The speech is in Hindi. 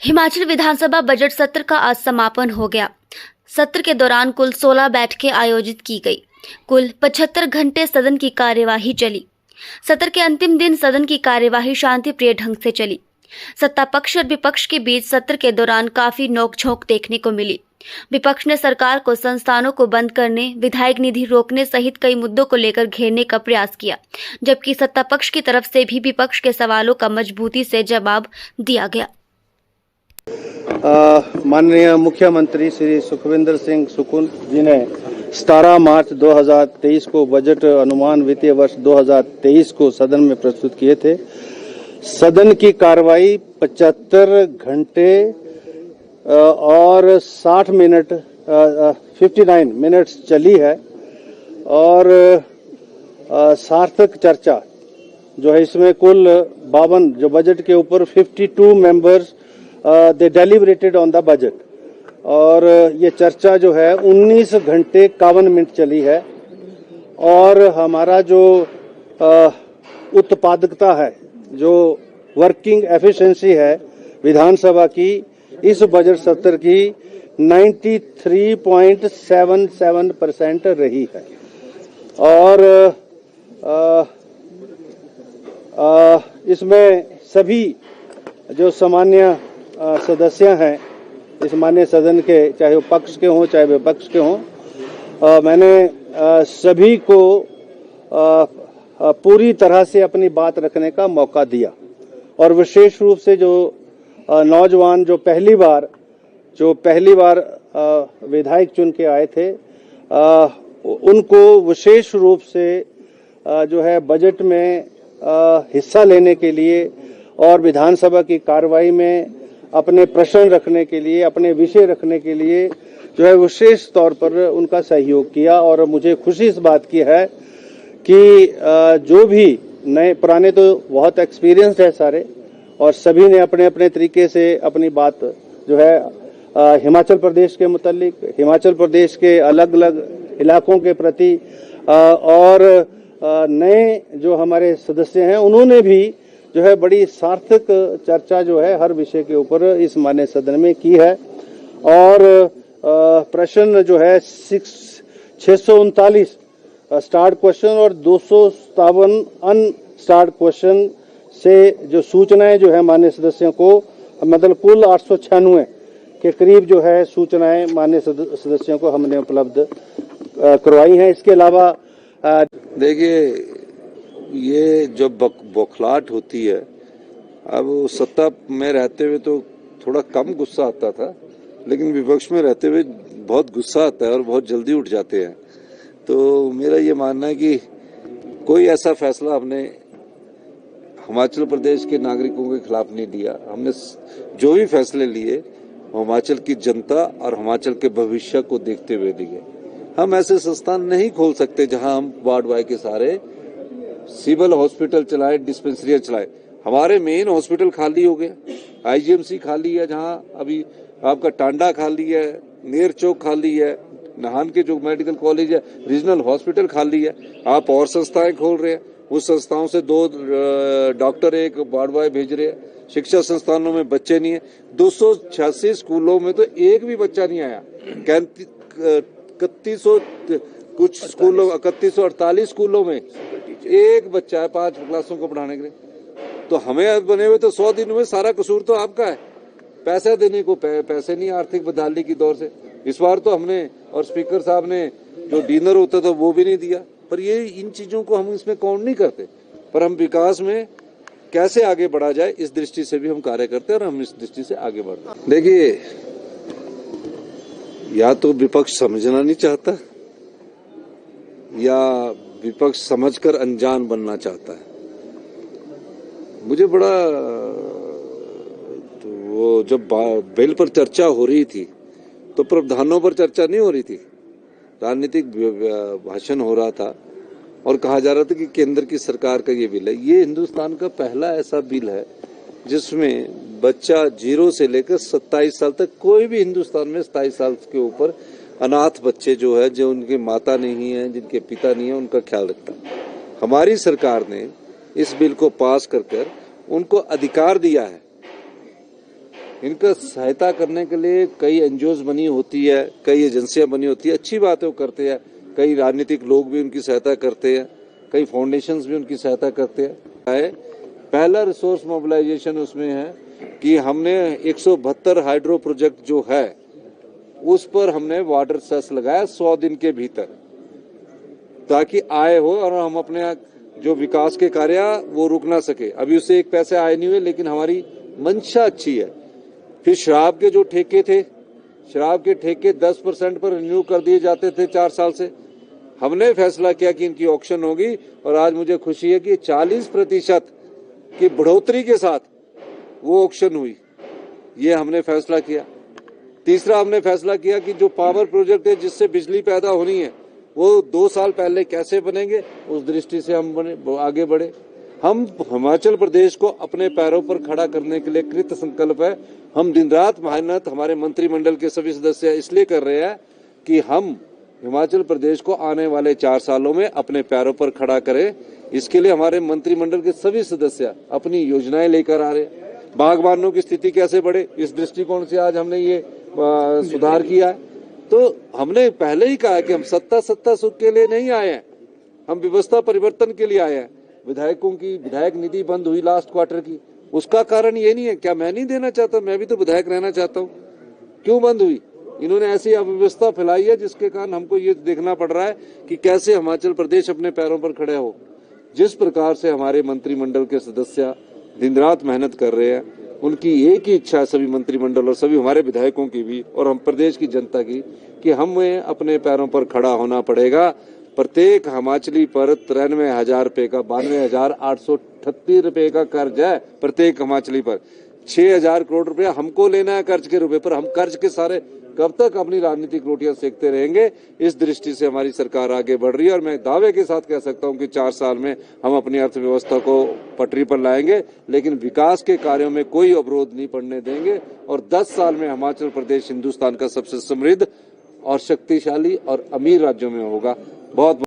हिमाचल विधानसभा बजट सत्र का आज समापन हो गया। सत्र के दौरान कुल 16 बैठकें आयोजित की गई। कुल 75 घंटे सदन की कार्यवाही चली। सत्र के अंतिम दिन सदन की कार्यवाही शांतिप्रिय ढंग से चली। सत्ता पक्ष और विपक्ष के बीच सत्र के दौरान काफी नोकझोंक देखने को मिली। विपक्ष ने सरकार को संस्थानों को बंद करने, विधायक निधि रोकने सहित कई मुद्दों को लेकर घेरने का प्रयास किया, जबकि सत्ता पक्ष की तरफ से भी विपक्ष के सवालों का मजबूती से जवाब दिया गया। माननीय मुख्यमंत्री श्री सुखविंदर सिंह सुक्खू जी ने 17 मार्च 2023 को बजट अनुमान वित्तीय वर्ष 2023 को सदन में प्रस्तुत किए थे। सदन की कार्रवाई 75 घंटे और 60 मिनट 59 मिनट्स चली है और सार्थक चर्चा जो है इसमें कुल 52 जो बजट के ऊपर 52 members they deliberated on the budget और ये चर्चा जो है 19 घंटे 51 मिनट चली है और हमारा जो उत्पादकता है, जो वर्किंग एफिशिएंसी है विधानसभा की, इस बजट सत्र की 93.77% रही है और इसमें सभी जो सामान्य सदस्य हैं इस माननीय सदन के, चाहे वो पक्ष के हों चाहे विपक्ष के हों, मैंने सभी को पूरी तरह से अपनी बात रखने का मौका दिया और विशेष रूप से जो नौजवान जो पहली बार विधायक चुन के आए थे, उनको विशेष रूप से जो है बजट में हिस्सा लेने के लिए और विधानसभा की कार्रवाई में अपने प्रश्न रखने के लिए, अपने विषय रखने के लिए जो है विशेष तौर पर उनका सहयोग किया। और मुझे खुशी इस बात की है कि जो भी नए पुराने तो बहुत एक्सपीरियंस्ड है सारे, और सभी ने अपने अपने तरीके से अपनी बात जो है हिमाचल प्रदेश के मुतालिक, हिमाचल प्रदेश के अलग अलग इलाकों के प्रति और नए जो हमारे सदस्य हैं उन्होंने भी जो है बड़ी सार्थक चर्चा जो है हर विषय के ऊपर इस माननीय सदन में की है। और प्रश्न जो है 639 स्टार्ट क्वेश्चन और 257 अनस्टार्ट क्वेश्चन से जो सूचनाएं जो है माननीय सदस्यों को, मतलब कुल 896 के करीब जो है सूचनाएं माननीय सदस्यों को हमने उपलब्ध करवाई हैं। इसके अलावा देखिए, ये जो बौखलाहट होती है, अब सत्ता में रहते हुए तो थोड़ा कम गुस्सा आता था, लेकिन विपक्ष में रहते हुए बहुत गुस्सा आता है और बहुत जल्दी उठ जाते हैं। तो मेरा ये मानना है कि कोई ऐसा फैसला हमने हिमाचल प्रदेश के नागरिकों के खिलाफ नहीं लिया। हमने जो भी फैसले लिए हिमाचल की जनता और हिमाचल के भविष्य को देखते हुए लिए। हम ऐसे संस्थान नहीं खोल सकते जहां हम वार्ड वाई के सारे सिविल हॉस्पिटल चलाए, डिस्पेंसरियां चलाए। हमारे मेन हॉस्पिटल खाली हो गए, आईजीएमसी खाली है, जहां अभी आपका टांडा खाली है, नेर चौक खाली है, नाहन के जो मेडिकल कॉलेज है, रीजनल हॉस्पिटल खाली है। आप और संस्थाएं खोल रहे हैं, उस संस्थाओं से 2 डॉक्टर एक वार्ड बॉय भेज रहे हैं। शिक्षा संस्थानों में बच्चे नहीं है। 286 स्कूलों में तो एक भी बच्चा नहीं आया। 3100 कुछ स्कूलों 3148 स्कूलों में एक बच्चा है 5 क्लासों को पढ़ाने के लिए। तो हमें बने हुए तो 100 दिनों में सारा कसूर तो आपका है। पैसे देने को पैसे नहीं, आर्थिक बदहाली की दौर से। इस बार तो हमने और स्पीकर साहब ने जो डिनर होता था वो भी नहीं दिया। पर ये इन चीजों को हम इसमें काउंट नहीं करते, पर हम विकास में कैसे आगे बढ़ा जाए इस दृष्टि से भी हम कार्य करते हैं और हम इस दृष्टि से आगे बढ़ते हैं। देखिए, या तो विपक्ष समझना नहीं चाहता या विपक्ष समझकर अनजान बनना चाहता है। मुझे बड़ा तो वो जब बिल पर चर्चा हो रही थी तो प्रावधानों पर चर्चा नहीं हो रही थी, राजनीतिक भाषण हो रहा था और कहा जा रहा था कि केंद्र की सरकार का ये बिल है। ये हिंदुस्तान का पहला ऐसा बिल है जिसमें बच्चा 0 से लेकर 27 साल तक, कोई भी हिंदुस्तान में 27 साल के ऊपर अनाथ बच्चे जो है, जो उनकी माता नहीं है, जिनके पिता नहीं है, उनका ख्याल रखता है। हमारी सरकार ने इस बिल को पास कर उनको अधिकार दिया है इनका सहायता करने के लिए कई एनजीओज बनी होती है, कई एजेंसियां बनी होती है, अच्छी बात है वो करते हैं। कई राजनीतिक लोग भी उनकी सहायता करते हैं, कई फाउंडेशंस भी उनकी सहायता करते हैं। पहला रिसोर्स मोबिलाइजेशन उसमें है कि हमने 172 हाइड्रो प्रोजेक्ट जो है उस पर हमने वाटर सेस लगाया 100 दिन के भीतर, ताकि आय हो और हम अपने जो विकास के कार्य वो रुक ना सके। अभी उससे एक पैसे आए नहीं हुए, लेकिन हमारी मंशा अच्छी है। फिर शराब के जो ठेके थे, शराब के ठेके 10% पर रिन्यू कर दिए जाते थे 4 साल से। हमने फैसला किया कि इनकी ऑक्शन होगी और आज मुझे खुशी है कि 40% की बढ़ोतरी के साथ वो ऑक्शन हुई। ये हमने फैसला किया। तीसरा हमने फैसला किया कि जो पावर प्रोजेक्ट है जिससे बिजली पैदा होनी है वो 2 साल पहले कैसे बनेंगे, उस दृष्टि से हम आगे बढ़े। हम हिमाचल प्रदेश को अपने पैरों पर खड़ा करने के लिए कृत संकल्प है। हम दिन रात मेहनत हमारे मंत्रिमंडल के सभी सदस्य इसलिए कर रहे हैं कि हम हिमाचल प्रदेश को आने वाले 4 सालों में अपने पैरों पर खड़ा करें। इसके लिए हमारे मंत्रिमंडल के सभी सदस्य अपनी योजनाएं लेकर आ रहे हैं। बागबानों की स्थिति कैसे बढ़े, इस दृष्टिकोण से आज हमने ये सुधार किया है। तो हमने पहले ही कहा कि हम सत्ता सुख के लिए नहीं आए हैं, हम व्यवस्था परिवर्तन के लिए आए हैं। विधायकों की विधायक निधि बंद हुई लास्ट क्वार्टर की, उसका कारण ये नहीं है क्या मैं नहीं देना चाहता, मैं भी तो विधायक रहना चाहता हूँ। क्यों बंद हुई? इन्होंने ऐसी अव्यवस्था फैलाई है जिसके कारण हमको ये देखना पड़ रहा है कि कैसे हिमाचल प्रदेश अपने पैरों पर खड़े हो। जिस प्रकार से हमारे मंत्रिमंडल के सदस्य दिन रात मेहनत कर रहे हैं, उनकी एक ही इच्छा है, सभी मंत्रिमंडल और सभी हमारे विधायकों की भी और हम प्रदेश की जनता की, कि हमें अपने पैरों पर खड़ा होना पड़ेगा। प्रत्येक हिमाचली पर 93,000 रुपए का 92,838 रुपए का कर्ज है प्रत्येक हिमाचली पर। 6,000 करोड़ रुपया हमको लेना है कर्ज के रूप पर। हम कर्ज के सारे कब तक अपनी राजनीतिक रोटियां सेकते रहेंगे? इस दृष्टि से हमारी सरकार आगे बढ़ रही है और मैं दावे के साथ कह सकता हूं कि 4 साल में हम अपनी अर्थव्यवस्था को पटरी पर लाएंगे, लेकिन विकास के कार्यों में कोई अवरोध नहीं पड़ने देंगे। और 10 साल में हिमाचल प्रदेश हिंदुस्तान का सबसे समृद्ध और शक्तिशाली और अमीर राज्यों में होगा। बहुत